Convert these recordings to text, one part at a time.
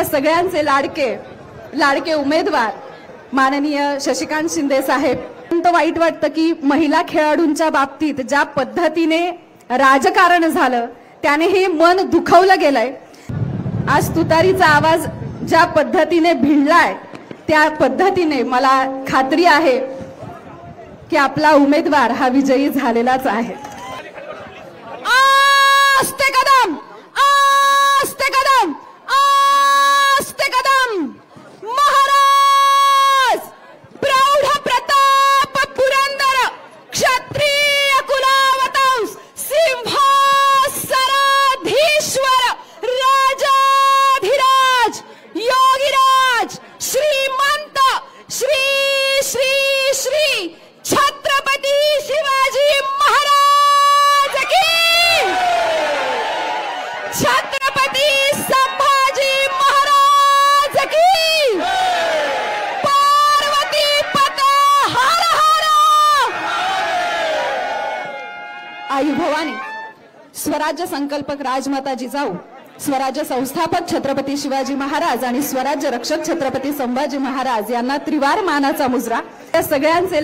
सगळ्यांचे लाडके उमेदवार माननीय शशिकांत शिंदे साहेब, वाईट वाटतं की महिला खेळाडूंच्या बाबतीत ज्या पद्धतीने राजकारण झालं त्याने हे मन दुखावलं गेलंय। आज तुतारीचा आवाज ज्या पद्धतीने भिडलाय त्या पद्धतीने मला खात्री आहे की आपला उमेदवार हा विजयी झालेलाच आहे। आस्ते कदम, आस्ते कदम, आस्ते कदम, महाराज प्रौढ प्रताप पुरंदर क्षत्रिय कुलावतंस सिंहासनाधीश्वर राजाधिराज योगीराज श्रीमंत श्री श्री श्री छत्रपती शिवाजी महाराज की, छत्रपती संभाजी महाराज की, पार्वती पता हर हर। आई भवानी, स्वराज्य संकल्पक राजमाता जिजाऊ, स्वराज्य संस्थापक छत्रपती शिवाजी महाराज आणि स्वराज्य रक्षक छत्रपती संभाजी महाराज यांना त्रिवार मानाचा मुजरा। त्या सगळ्यांचे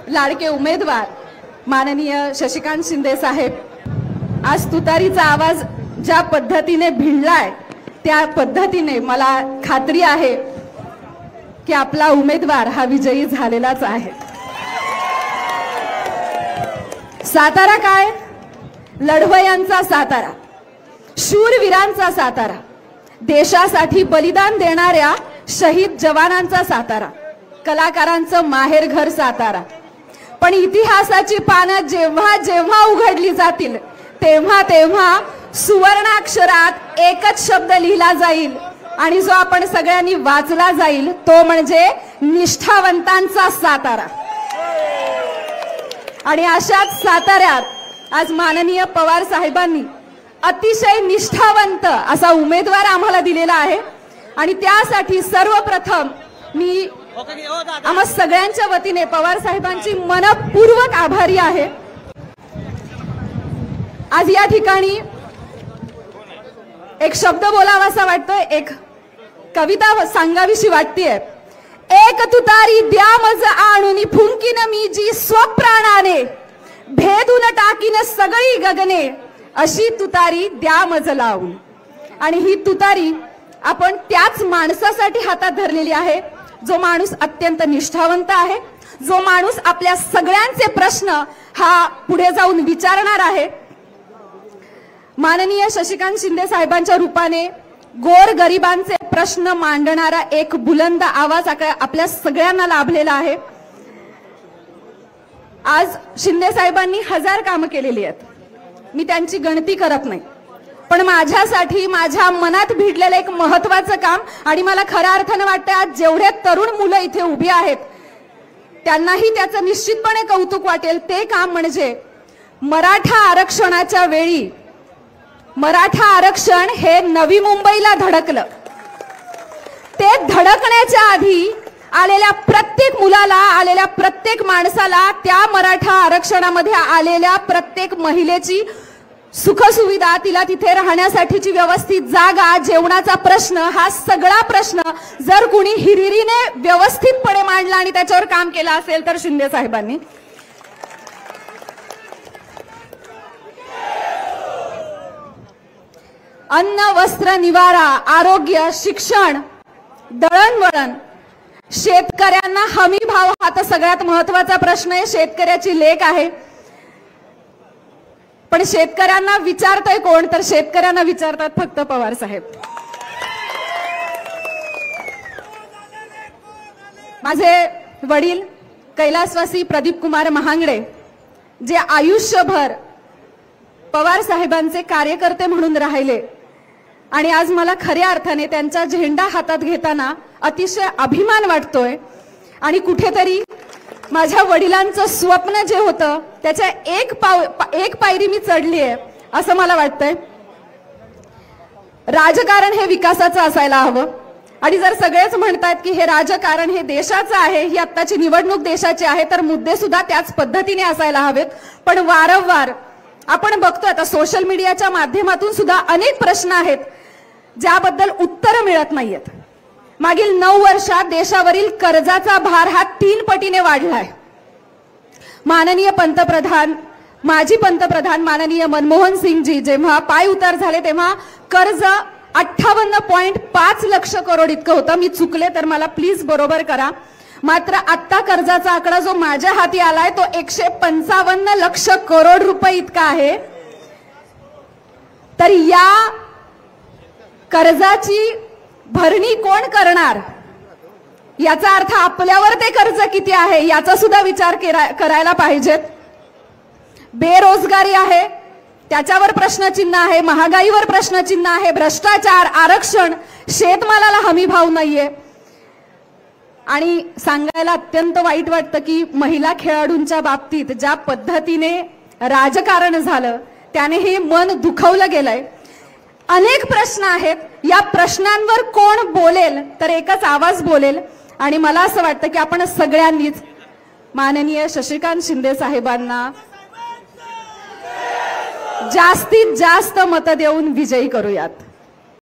लाडके उमेदवार माननीय शशिकांत शिंदे साहेब, आज तुतारीचा आवाज ज्या पद्धतीने भिडलाय त्या पद्धतीने मला खात्री आहे की आपला उमेदवार हा विजयी झालेलाच आहे। सातारा काय, लढवयांचा सातारा, शूरवीरांचा सातारा, देशासाठी बलिदान देणाऱ्या शहीद जवानांचा सातारा, कलाकारांचं माहेरघर सातारा। पण इतिहासाची पानं जेव्हा जेव्हा उघडली जातील तेव्हा तेव्हा सुवर्णाक्षरात एकच शब्द लिहिला जाईल आणि जो आपण सगळ्यांनी वाचला जाईल तो म्हणजे निष्ठावंतांचा सातारा। आणि अशाच साताऱ्यात आज माननीय पवार साहेबांनी अतिशय निष्ठावंत असा उमेदवार आम्हाला दिलेला आहे आणि त्यासाठी सर्वप्रथम मी आम्हा सगळ्यांच्या वतीने पवार साहेबांची मनपूर्वक आभारी आहे। आज या ठिकाणी एक शब्द बोलावासा वाटतोय, एक कविता सांगावीशी वाटतेय। एक तुतारी द्या मज आणून फुंकीन मी जी स्वप्राणाने, भेदून टाकीन सगळी गगने, अशी तुतारी द्या मज लावून। आणि ही तुतारी आपण त्याच माणसासाठी हातात धरलेली आहे जो माणूस अत्यंत निष्ठावंत आहे, जो माणूस आपल्या सगळ्यांचे प्रश्न हा पुढे जाऊन विचारणार आहे। माननीय शशिकांत शिंदे साहेबांच्या रूपाने गोर गरिबांचे प्रश्न मांडणारा एक बुलंद आवाज आपल्या सगळ्यांना लाभलेला आहे। आज शिंदे साहेबांनी 1000 कामं केलेली आहेत, मी त्यांची गणती करत नाही, पण माझ्यासाठी माझ्या मनात भिडलेलं एक महत्त्वाचं काम आणि मला खऱ्या अर्थाने वाटतं आज जेवढे तरुण मुलं इथे उभी आहेत त्यांनाही त्याचं निश्चितपणे कौतुक वाटेल, ते काम म्हणजे मराठा आरक्षणाच्या वेळी मराठा आरक्षण हे नवी मुंबईला धडकलं। ते धडकण्याच्या आधी आलेल्या प्रत्येक मुलाला, आलेल्या प्रत्येक माणसाला, त्या मराठा आरक्षणामध्ये आलेल्या प्रत्येक महिलेची सुखसुविधा, तिला तिथे राहण्यासाठीची व्यवस्थित जागा, जेवणाचा प्रश्न, हा सगळा प्रश्न जर कुणी हिरिरीने व्यवस्थितपणे मांडला आणि त्याच्यावर काम केलं असेल तर शिंदे साहेबांनी। अन्न, वस्त्र, निवारा, आरोग्य, शिक्षण, दळणवळण, शेतकऱ्यांना हमी भाव हा तर सगळ्यात महत्त्वाचा प्रश्न आहे। शेतकऱ्याची लेक आहे, पण शेतकऱ्यांना विचारतोय कोण, तर शेतकऱ्यांना विचारतात फक्त पवार साहेब। माझे वडील कैलासवासी प्रदीप कुमार महांगडे जे आयुष्यभर पवार साहेबांचे कार्यकर्ते म्हणून राहिले आणि आज मला खऱ्या अर्थाने त्यांचा झेंडा हातात घेताना अतिशय अभिमान वाटतोय आणि कुठेतरी माझ्या वडिलांचं स्वप्न जे होतं त्याच्या एक पायरी मी चढली आहे असं मला वाटतंय। राजकारण हे विकासाचं असायला हवं आणि जर सगळेच म्हणतात की हे राजकारण हे देशाचं आहे, ही आत्ताची निवडणूक देशाची आहे, तर मुद्दे सुद्धा त्याच पद्धतीने असायला हवेत। पण वारंवार आपण बघतोय आता सोशल मीडियाच्या माध्यमातून सुद्धा अनेक प्रश्न आहेत ज्याबद्दल उत्तर मिळत नाहीयेत। मागील 9 वर्षात देशावरील कर्जाचा भार हा 3 पटीने वाढलाय। माननीय पंतप्रधान, माजी पंतप्रधान माननीय मनमोहन सिंगजी जेव्हा पाय उतार झाले तेव्हा कर्ज 58.5 लक्ष करोड इतकं होतं। मी चुकले तर मला प्लीज बरोबर करा। मात्र आता कर्जाचा आकडा जो माझ्या हाती आलाय तो 155 लक्ष करोड रुपये इतका आहे। तर या कर्जाची भरणी कोण करणार, याचा अर्थ आपल्यावर ते कर्ज किती आहे याचा सुद्धा विचार करायला पाहिजेत। बेरोजगारी आहे, त्याच्यावर प्रश्नचिन्ह आहे, महागाईवर प्रश्नचिन्ह आहे, भ्रष्टाचार, आरक्षण, शेतमालाला हमी भाव नाहीये। आणि सांगायला अत्यंत वाईट वाटतं की महिला खेळाडूंच्या बाबतीत ज्या पद्धतीने राजकारण झालं त्याने हे मन दुखवलं गेलंय। अनेक प्रश्न आहेत, या प्रश्नांवर कोण बोलेल तर एकच आवाज बोलेल। आणि मला असं वाटतं की आपण सगळ्यांनीच माननीय शशिकांत शिंदे साहेबांना जास्तीत जास्त मतं देऊन विजयी करूयात।